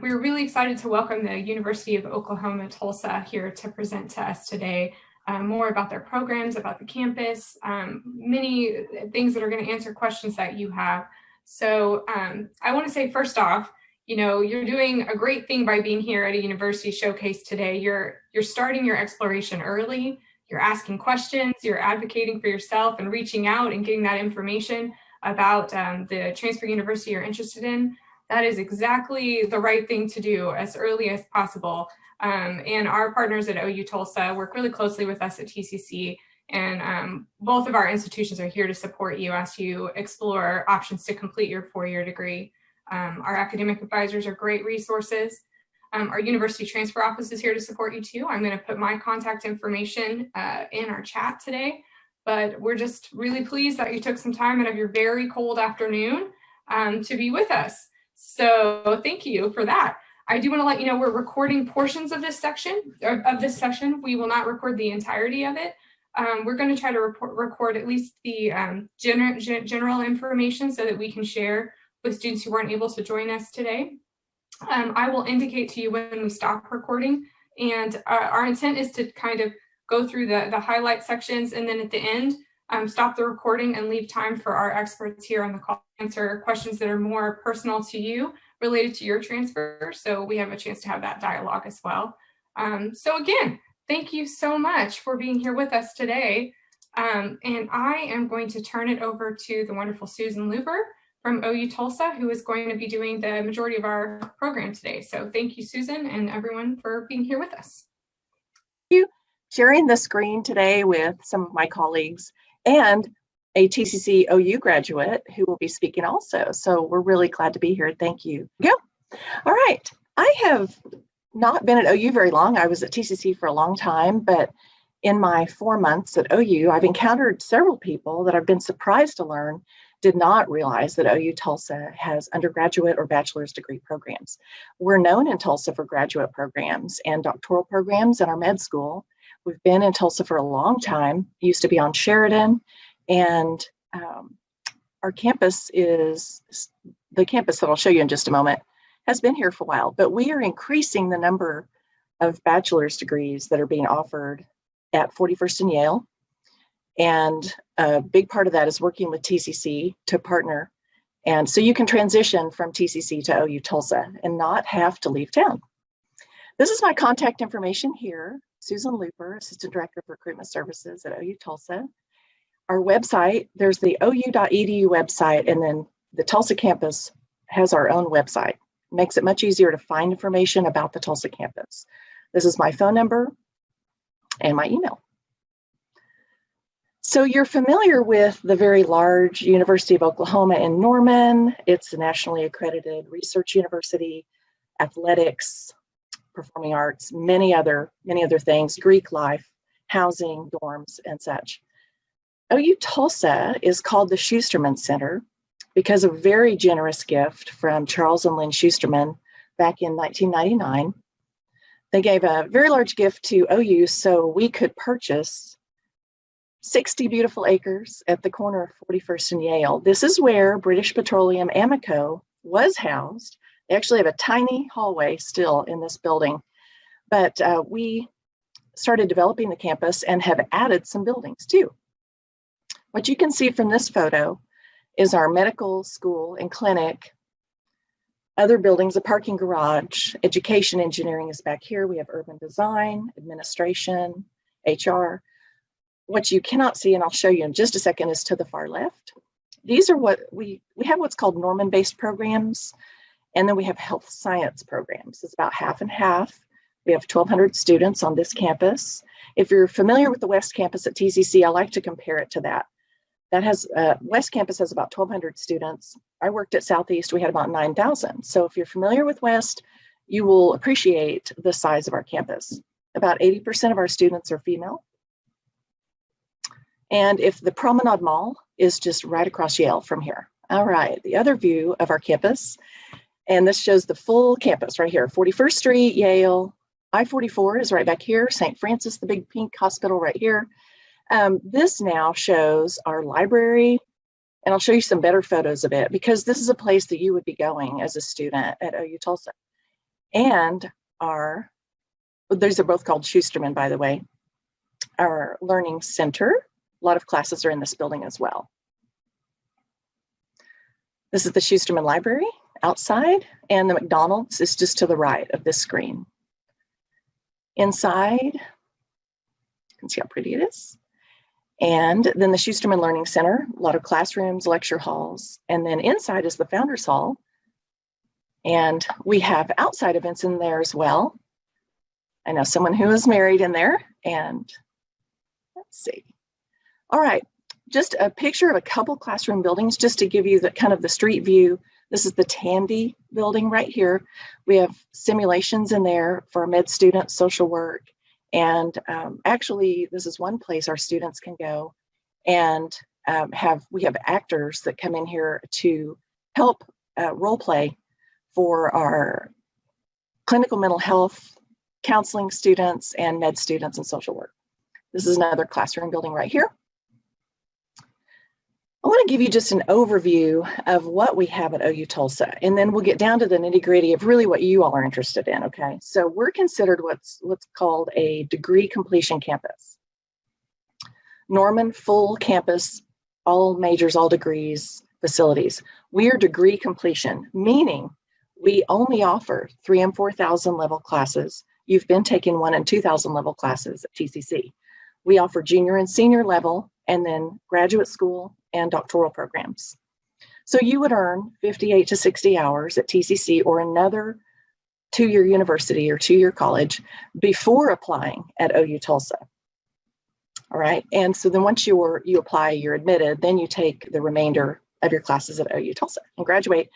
We're really excited to welcome the University of Oklahoma-Tulsa here to present to us today more about their programs, about the campus, many things that are going to answer questions that you have. So I want to say first off, you know, you're doing a great thing by being here at a university showcase today. You're starting your exploration early. You're asking questions, you're advocating for yourself and reaching out and getting that information about the transfer university you're interested in. That is exactly the right thing to do as early as possible. And our partners at OU-Tulsa work really closely with us at TCC, and both of our institutions are here to support you as you explore options to complete your four-year degree. Our academic advisors are great resources. Our university transfer office is here to support you too. I'm going to put my contact information in our chat today, but we're just really pleased that you took some time out of your very cold afternoon to be with us. So thank you for that. I do want to let you know we're recording portions of this section, session. We will not record the entirety of it. We're going to try to record at least the general information so that we can share with students who weren't able to join us today. I will indicate to you when we stop recording, and our intent is to kind of go through the highlight sections, and then at the end, stop the recording and leave time for our experts here on the call to answer questions that are more personal to you related to your transfer. So we have a chance to have that dialogue as well. So again, thank you so much for being here with us today. And I am going to turn it over to the wonderful Susan Luber from OU-Tulsa, who is going to be doing the majority of our program today. So thank you, Susan, and everyone for being here with us. Thank you. Sharing the screen today with some of my colleagues and a TCC OU graduate who will be speaking also. So we're really glad to be here. Thank you. Go. All right. I have not been at OU very long. I was at TCC for a long time, but in my 4 months at OU, I've encountered several people that I've been surprised to learn did not realize that OU-Tulsa has undergraduate or bachelor's degree programs. We're known in Tulsa for graduate programs and doctoral programs in our med school. We've been in Tulsa for a long time, used to be on Sheridan, and our campus is, the campus that I'll show you in just a moment, has been here for a while, but we are increasing the number of bachelor's degrees that are being offered at 41st and Yale. And a big part of that is working with TCC to partner. And so you can transition from TCC to OU-Tulsa and not have to leave town. This is my contact information here. Susan Luper, Assistant Director of Recruitment Services at OU-Tulsa. Our website, there's the OU.edu website, and then the Tulsa campus has our own website. It makes it much easier to find information about the Tulsa campus. This is my phone number and my email. So you're familiar with the very large University of Oklahoma in Norman. It's a nationally accredited research university, athletics, performing arts, many other things, Greek life, housing, dorms, and such. OU-Tulsa is called the Schusterman Center because of a very generous gift from Charles and Lynn Schusterman back in 1999. They gave a very large gift to OU so we could purchase 60 beautiful acres at the corner of 41st and Yale. This is where British Petroleum Amoco was housed. They actually have a tiny hallway still in this building, but we started developing the campus and have added some buildings too. What you can see from this photo is our medical school and clinic, other buildings, a parking garage, education engineering is back here. We have urban design, administration, HR. What you cannot see, and I'll show you in just a second, is to the far left. These are what we have what's called Norman-based programs, and then we have health science programs. It's about half and half. We have 1,200 students on this campus. If you're familiar with the West Campus at TCC, I like to compare it to that. That has, West Campus has about 1,200 students. I worked at Southeast, we had about 9,000. So if you're familiar with West, you will appreciate the size of our campus. About 80% of our students are female. And if the Promenade Mall is just right across Yale from here. All right, the other view of our campus, and this shows the full campus right here, 41st Street, Yale, I-44 is right back here, St. Francis, the big pink hospital right here. This now shows our library, and I'll show you some better photos of it because this is a place that you would be going as a student at OU-Tulsa. And these are both called Schusterman, by the way, our learning center. A lot of classes are in this building as well. This is the Schusterman Library outside, and the McDonald's is just to the right of this screen. Inside, you can see how pretty it is. And then the Schusterman Learning Center, a lot of classrooms, lecture halls. And then inside is the Founders Hall. And we have outside events in there as well. I know someone who is married in there. And let's see. All right, just a picture of a couple classroom buildings just to give you the kind of the street view. This is the Tandy building right here. We have simulations in there for med students, social work. And actually, this is one place our students can go and we have actors that come in here to help role play for our clinical mental health counseling students and med students and social work. This is another classroom building right here. I want to give you just an overview of what we have at OU-Tulsa, and then we'll get down to the nitty-gritty of really what you all are interested in, okay? So we're considered what's called a degree completion campus. Norman, full campus, all majors, all degrees, facilities. We are degree completion, meaning we only offer 3,000 and 4,000 level classes. You've been taking 1,000 and 2,000 level classes at TCC. We offer junior and senior level, and then graduate school and doctoral programs. So you would earn 58 to 60 hours at TCC or another two-year university or two-year college before applying at OU-Tulsa. All right, and so then once you apply, you're admitted, then you take the remainder of your classes at OU-Tulsa and graduate.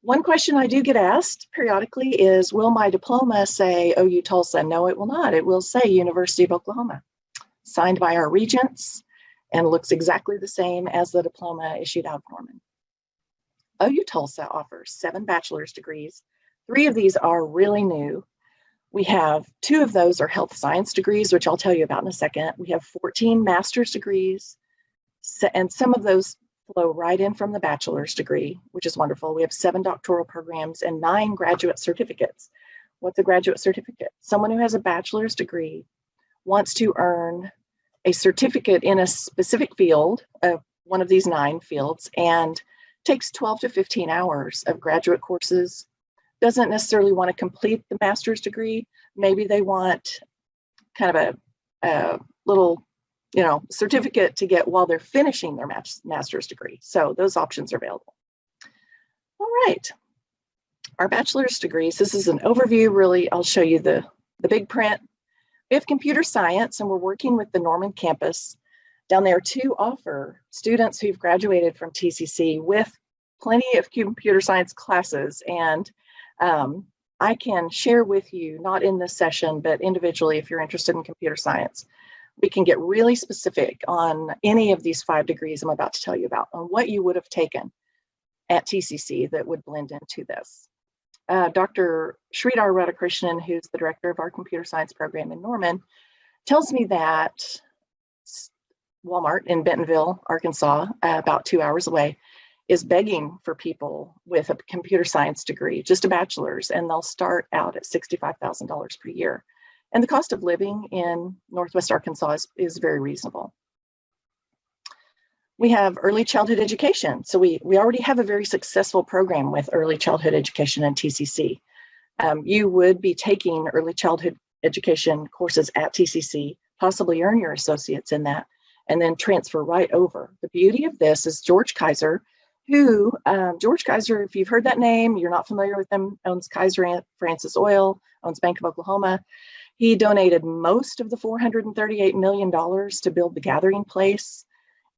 One question I do get asked periodically is, will my diploma say OU-Tulsa? No, it will not. It will say University of Oklahoma, signed by our regents, and looks exactly the same as the diploma issued out of Norman. OU-Tulsa offers 7 bachelor's degrees. 3 of these are really new. We have 2 of those are health science degrees, which I'll tell you about in a second. We have 14 master's degrees, and some of those flow right in from the bachelor's degree, which is wonderful. We have 7 doctoral programs and 9 graduate certificates. What's a graduate certificate? Someone who has a bachelor's degree wants to earn a certificate in a specific field, one of these 9 fields, and takes 12 to 15 hours of graduate courses. Doesn't necessarily want to complete the master's degree. Maybe they want kind of a little, certificate to get while they're finishing their master's degree. So those options are available. All right, our bachelor's degrees. This is an overview, really. I'll show you the big print. We have computer science, and we're working with the Norman campus down there to offer students who've graduated from TCC with plenty of computer science classes. And I can share with you, not in this session, but individually, if you're interested in computer science, we can get really specific on any of these 5 degrees I'm about to tell you about, on what you would have taken at TCC that would blend into this. Dr. Sridhar Radhakrishnan, who's the director of our computer science program in Norman, tells me that Walmart in Bentonville, Arkansas, about 2 hours away, is begging for people with a computer science degree, just a bachelor's, and they'll start out at $65,000 per year. And the cost of living in Northwest Arkansas is very reasonable. We have early childhood education. So we already have a very successful program with early childhood education and TCC. You would be taking early childhood education courses at TCC, possibly earn your associates in that, and then transfer right over. The beauty of this is George Kaiser, who, George Kaiser, if you've heard that name, you're not familiar with him, owns Kaiser Francis Oil, owns Bank of Oklahoma. He donated most of the $438 million to build the Gathering Place.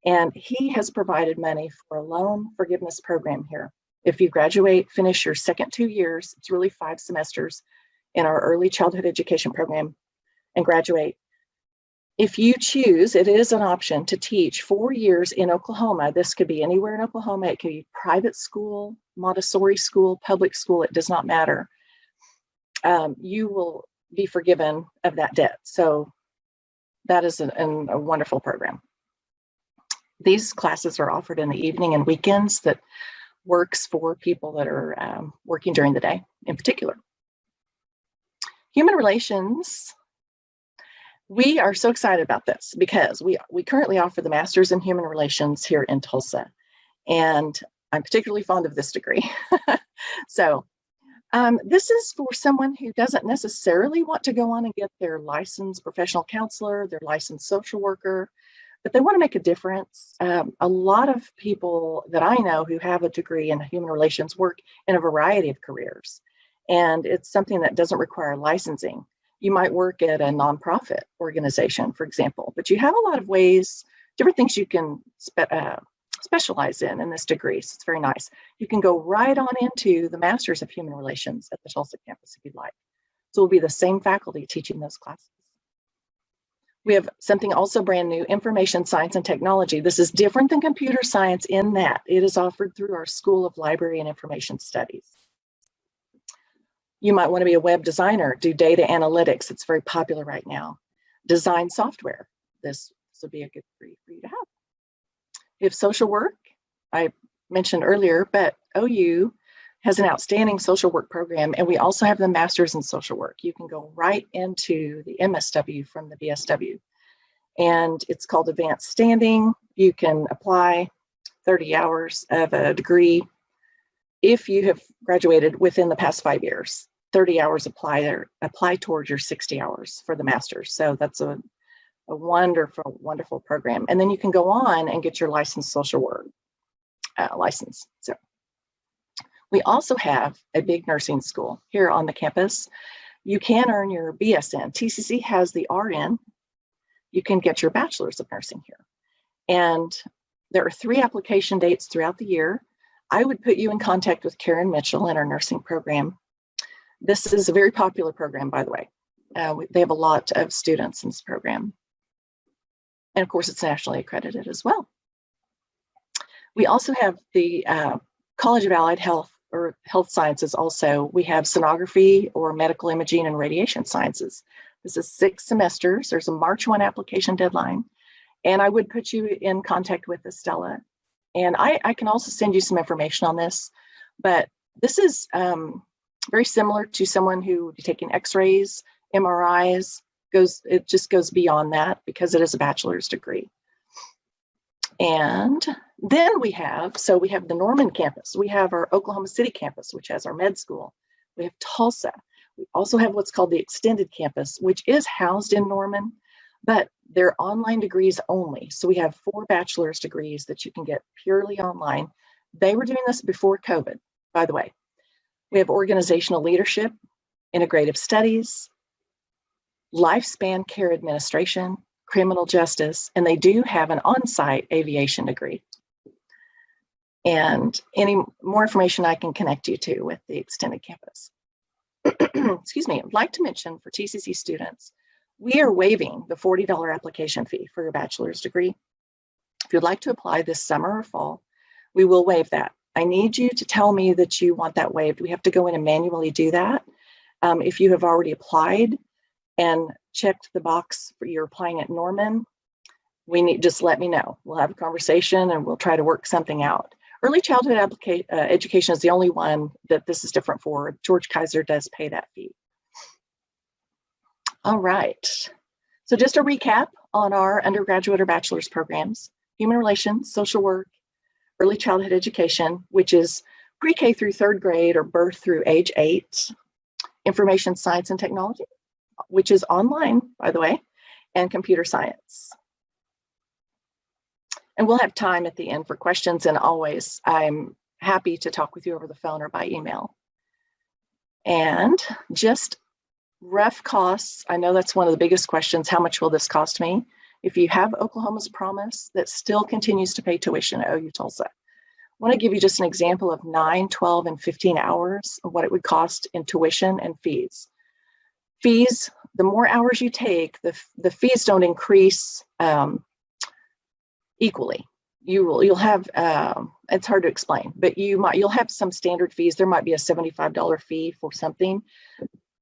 And he has provided money for a loan forgiveness program here. If you graduate, finish your second 2 years, it's really 5 semesters in our early childhood education program, and graduate. If you choose, it is an option to teach 4 years in Oklahoma. This could be anywhere in Oklahoma. It could be private school, Montessori school, public school, it does not matter. You will be forgiven of that debt. So that is a wonderful program. These classes are offered in the evening and weekends that works for people that are working during the day in particular. Human relations, we are so excited about this because we currently offer the Master's in Human Relations here in Tulsa. And I'm particularly fond of this degree. So this is for someone who doesn't necessarily want to go on and get their licensed professional counselor, their licensed social worker, but they want to make a difference. A lot of people that I know who have a degree in human relations work in a variety of careers, and it's something that doesn't require licensing. You might work at a nonprofit organization, for example, but you have a lot of ways, different things you can specialize in this degree. So it's very nice. You can go right on into the Master's of Human Relations at the Tulsa campus if you'd like. So it'll be the same faculty teaching those classes. We have something also brand new, information science and technology. This is different than computer science in that it is offered through our School of Library and Information Studies. You might want to be a web designer, do data analytics. It's very popular right now. Design software. This would be a good degree for you to have. You have social work, I mentioned earlier, but OU has an outstanding social work program, and we also have the Master's in Social Work. You can go right into the MSW from the BSW, and it's called Advanced Standing. You can apply 30 hours of a degree if you have graduated within the past 5 years. 30 hours apply towards your 60 hours for the Master's. So that's a wonderful, wonderful program. And then you can go on and get your licensed social work license. So we also have a big nursing school here on the campus. You can earn your BSN. TCC has the RN. You can get your bachelor's of nursing here. And there are 3 application dates throughout the year. I would put you in contact with Karen Mitchell in our nursing program. This is a very popular program, by the way. They have a lot of students in this program. And of course, it's nationally accredited as well. We also have the College of Allied Health or Health Sciences also. We have sonography or medical imaging and radiation sciences. This is 6 semesters. There's a March 1 application deadline. And I would put you in contact with Estella. And I can also send you some information on this. But this is very similar to someone who would be taking x-rays, MRIs, it just goes beyond that because it is a bachelor's degree. And then we have the Norman campus. We have our Oklahoma City campus, which has our med school. We have Tulsa. We also have what's called the extended campus, which is housed in Norman, but they're online degrees only. So we have 4 bachelor's degrees that you can get purely online. They were doing this before COVID, by the way. We have organizational leadership, integrative studies, lifespan care administration, criminal justice, and they do have an on-site aviation degree. And any more information I can connect you to with the extended campus. Excuse me, I'd like to mention for TCC students, we are waiving the $40 application fee for your bachelor's degree. If you'd like to apply this summer or fall, we will waive that. I need you to tell me that you want that waived. We have to go in and manually do that. If you have already applied and checked the box for you're applying at Norman, just let me know. We'll have a conversation and we'll try to work something out. Early childhood education is the only one that this is different for. George Kaiser does pay that fee. All right. So just a recap on our undergraduate or bachelor's programs: human relations, social work, early childhood education, which is pre-K through 3rd grade or birth through age 8, information science and technology, which is online, by the way, and computer science. And we'll have time at the end for questions, and always I'm happy to talk with you over the phone or by email. And just rough costs. I know that's one of the biggest questions. How much will this cost me? If you have Oklahoma's Promise that still continues to pay tuition at OU-Tulsa, I want to give you just an example of 9, 12, and 15 hours of what it would cost in tuition and fees. Fees, the more hours you take, the fees don't increase equally. You'll have, it's hard to explain, but you'll have some standard fees. There might be a $75 fee for something,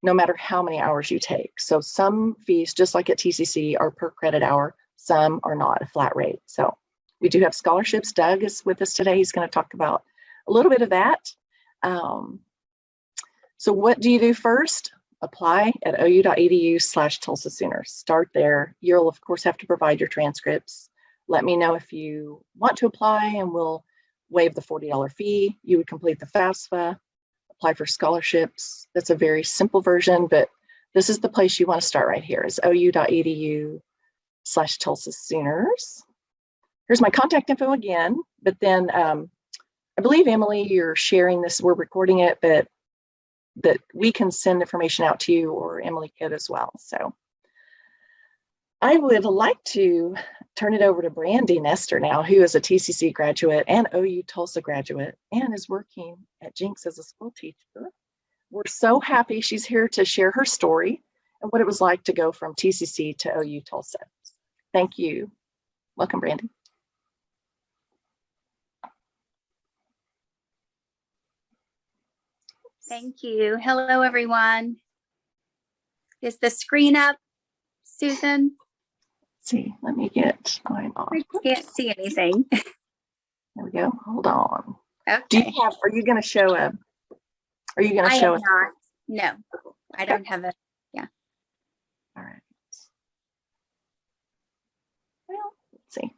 no matter how many hours you take. So some fees, just like at TCC, are per credit hour. Some are not, a flat rate. So we do have scholarships. Doug is with us today. He's going to talk about a little bit of that. So what do you do first? apply at ou.edu/Tulsa Sooners. Start there. You'll, of course, have to provide your transcripts. Let me know if you want to apply, and we'll waive the $40 fee. You would complete the FAFSA, apply for scholarships. That's a very simple version, but this is the place you want to start right here, is ou.edu/Tulsa Sooners. Here's my contact info again, but then I believe, Emily, you're sharing this, we're recording it, but that we can send information out to you, or Emily could as well. So I would like to turn it over to Brandy Nestor now, who is a TCC graduate and OU-Tulsa graduate and is working at Jinx as a school teacher. We're so happy she's here to share her story and what it was like to go from TCC to OU-Tulsa. Thank you. Welcome, Brandy. Thank you. Hello, everyone. Is the screen up, Susan? Let's see, let me get mine off. I can't see anything. There we go. Hold on. Okay. Do you have, are you going to show a, are you going to show I am not. No, I don't have a, yeah. All right. Well, let's see.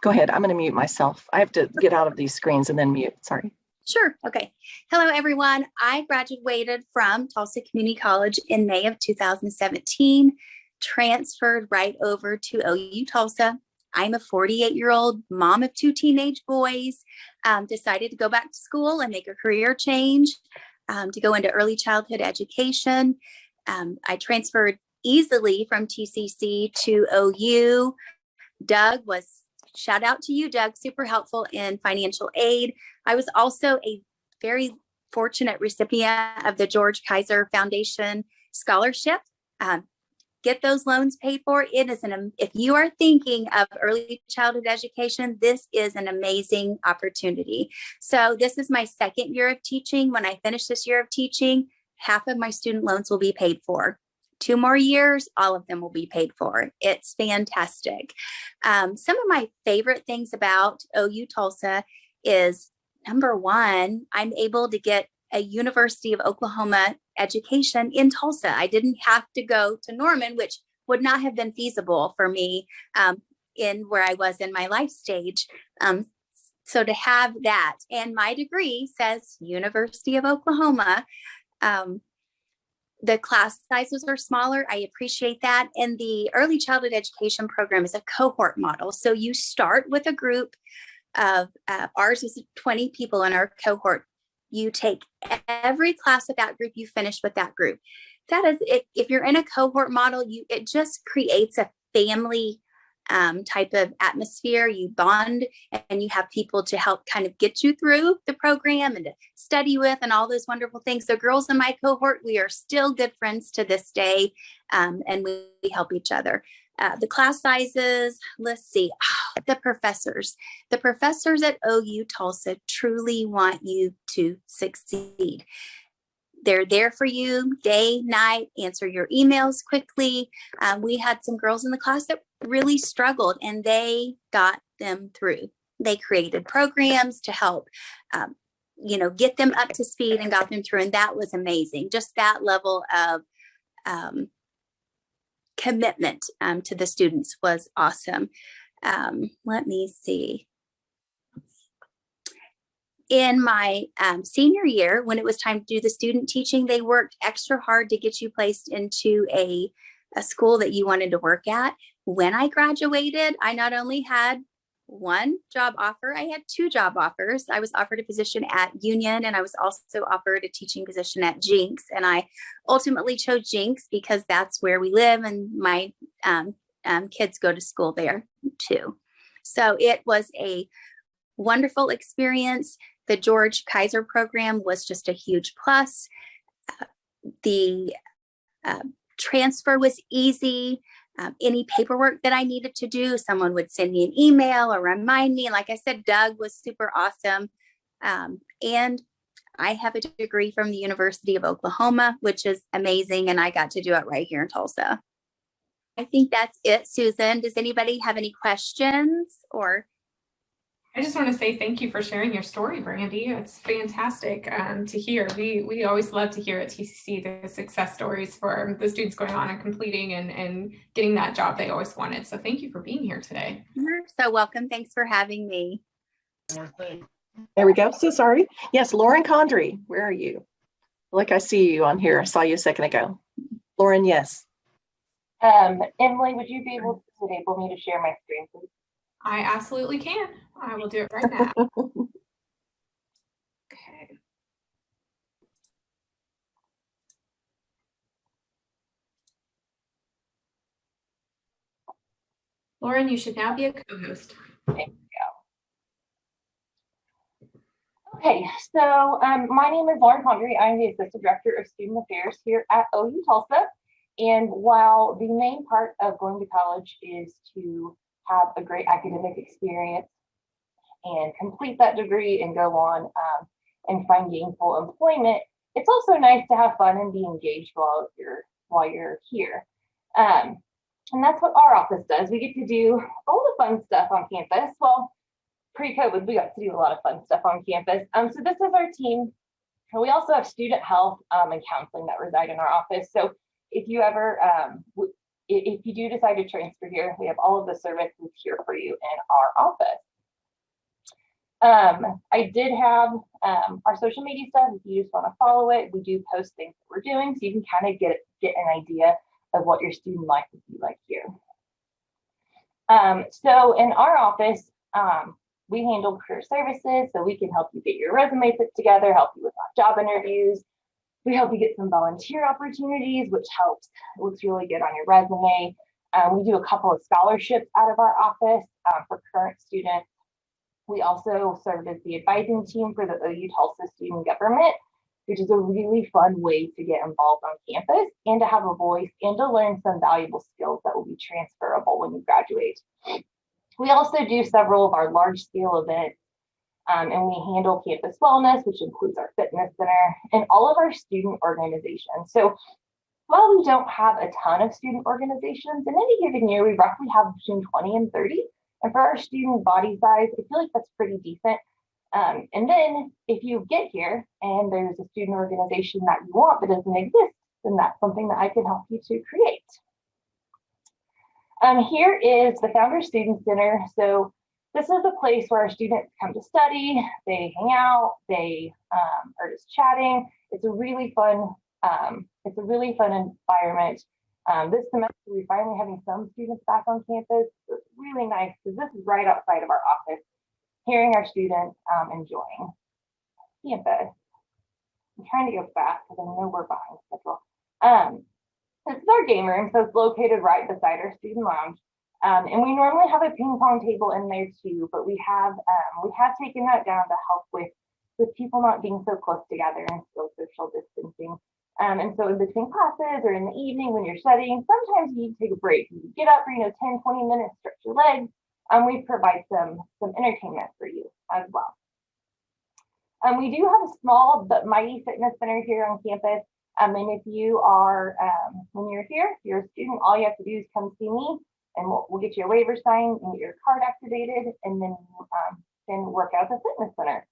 Go ahead. I'm going to mute myself. I have to get out of these screens and then mute. Sorry. Sure. Okay. Hello, everyone. I graduated from Tulsa Community College in May of 2017, transferred right over to OU-Tulsa. I'm a 48-year-old mom of 2 teenage boys, decided to go back to school and make a career change to go into early childhood education. I transferred easily from TCC to OU. Doug was, shout out to you, Doug, super helpful in financial aid. I was also a very fortunate recipient of the George Kaiser Foundation scholarship. Get those loans paid for. It is if you are thinking of early childhood education, this is an amazing opportunity. So this is my 2nd year of teaching. When I finish this year of teaching, half of my student loans will be paid for. 2 more years, all of them will be paid for. It's fantastic. Some of my favorite things about OU-Tulsa is, number one, I'm able to get a University of Oklahoma education in Tulsa. I didn't have to go to Norman, which would not have been feasible for me in where I was in my life stage. So to have that, and my degree says University of Oklahoma, the class sizes are smaller. I appreciate that. And the early childhood education program is a cohort model. So you start with a group of, ours is 20 people in our cohort. You take every class of that group, you finish with that group. That is it. If you're in a cohort model, it just creates a family type of atmosphere. You bond and you have people to help kind of get you through the program and to study with and all those wonderful things. The girls in my cohort, we are still good friends to this day, and we help each other. The class sizes, let's see, the professors at OU-Tulsa truly want you to succeed. They're there for you day, night, answer your emails quickly. We had some girls in the class that really struggled and they got them through. They created programs to help, get them up to speed and got them through. And that was amazing. Just that level of commitment to the students was awesome. Let me see. In my senior year, when it was time to do the student teaching, they worked extra hard to get you placed into a school that you wanted to work at. When I graduated, I not only had 1 job offer, I had 2 job offers. I was offered a position at Union and I was also offered a teaching position at Jinx. And I ultimately chose Jinx because that's where we live and my kids go to school there too. So it was a wonderful experience. The George Kaiser program was just a huge plus. The transfer was easy. Any paperwork that I needed to do, someone would send me an email or remind me. Like I said, Doug was super awesome. And I have a degree from the University of Oklahoma, which is amazing. And I got to do it right here in Tulsa. I think that's it, Susan. Does anybody have any questions or? I just want to say thank you for sharing your story, Brandy. It's fantastic to hear. We always love to hear at TCC the success stories for the students going on and completing and getting that job they always wanted. So thank you for being here today. You're so welcome. Thanks for having me. There we go. So sorry. Yes, Lauren Condry, where are you? Like I see you on here. I saw you a second ago. Lauren, yes. Emily, would you be able to enable me to share my screen, please? I absolutely can. I will do it right now. Okay. Lauren, you should now be a co-host. There you go. Okay, so my name is Lauren Condry. I'm the Assistant Director of Student Affairs here at OU-Tulsa. And while the main part of going to college is to have a great academic experience and complete that degree and go on and find gainful employment, it's also nice to have fun and be engaged while you're here. And that's what our office does. We get to do all the fun stuff on campus. Well, pre-COVID, we got to do a lot of fun stuff on campus. So this is our team. And we also have student health and counseling that reside in our office. So if you ever, if you do decide to transfer here, we have all of the services here for you in our office. I did have our social media stuff. If you just want to follow it, we do post things that we're doing, so you can kind of get an idea of what your student life would be like here. So in our office, we handle career services, so we can help you get your resume put together, help you with job interviews. We help you get some volunteer opportunities, which looks really good on your resume. We do a couple of scholarships out of our office for current students. We also served as the advising team for the OU-Tulsa student government, which is a really fun way to get involved on campus and to have a voice and to learn some valuable skills that will be transferable when you graduate. We also do several of our large-scale events, and we handle campus wellness, which includes our fitness center and all of our student organizations. So while we don't have a ton of student organizations, in any given year, we roughly have between 20 and 30. And for our student body size, I feel like that's pretty decent. And then if you get here and there's a student organization that you want but doesn't exist, then that's something that I can help you to create. Here is the Founder Student Center. So this is a place where our students come to study, they hang out, they are just chatting. It's a really fun environment. This semester, we're finally having some students back on campus. So it's really nice because this is right outside of our office, hearing our students enjoying campus. I'm trying to go fast because I know we're behind schedule. This is our game room, so it's located right beside our student lounge. And we normally have a ping pong table in there too, but we have taken that down to help with people not being so close together and still social distancing. And so in between classes or in the evening when you're studying, sometimes you need to take a break. You get up for 10, 20 minutes, stretch your legs. We provide some entertainment for you as well. We do have a small but mighty fitness center here on campus. And if you are, when you're here, if you're a student, all you have to do is come see me and we'll get you a waiver signed and get your card activated, and then work out at the fitness center.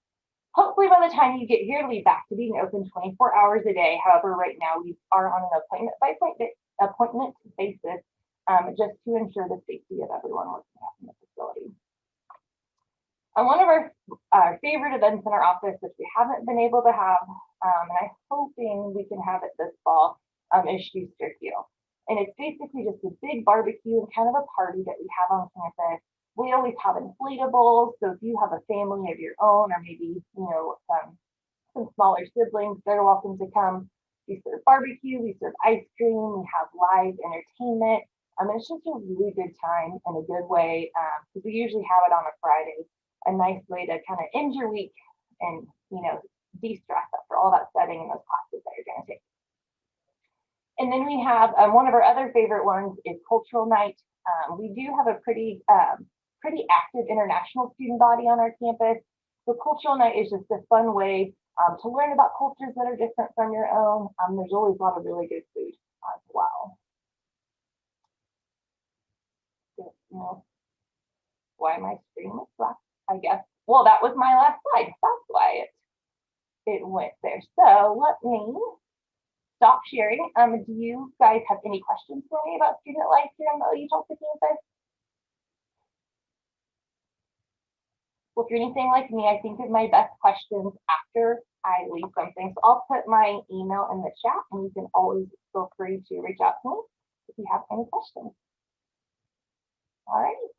Hopefully by the time you get here, it'll be back to being open 24 hours a day. However, right now we are on an appointment basis just to ensure the safety of everyone working out in the facility. One of our favorite events in our office, which we haven't been able to have, and I'm hoping we can have it this fall, is Schuster Heel. And it's basically just a big barbecue and kind of a party that we have on campus. We always have inflatables, so if you have a family of your own, or maybe some smaller siblings, they're welcome to come. We serve barbecue, we serve ice cream, we have live entertainment. It's just a really good time and a good way, because we usually have it on a Friday, a nice way to kind of end your week and de-stress after all that studying and those classes that you're going to take. And then we have one of our other favorite ones is Cultural Night. We do have a pretty active international student body on our campus. So Cultural Night is just a fun way to learn about cultures that are different from your own. There's always a lot of really good food as well. Why my screen looks black? I guess, well, that was my last slide. That's why it went there. So let me stop sharing. Do you guys have any questions for me about student life here on the OU-Tulsa campus? Well, if you're anything like me, I think of my best questions after I leave something. So I'll put my email in the chat, and you can always feel free to reach out to me if you have any questions. All right.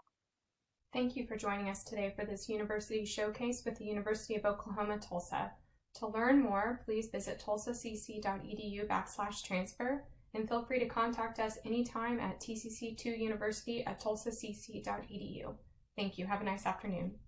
Thank you for joining us today for this University Showcase with the University of Oklahoma-Tulsa. To learn more, please visit tulsacc.edu/transfer, and feel free to contact us anytime at tcc2university@tulsacc.edu. Thank you. Have a nice afternoon.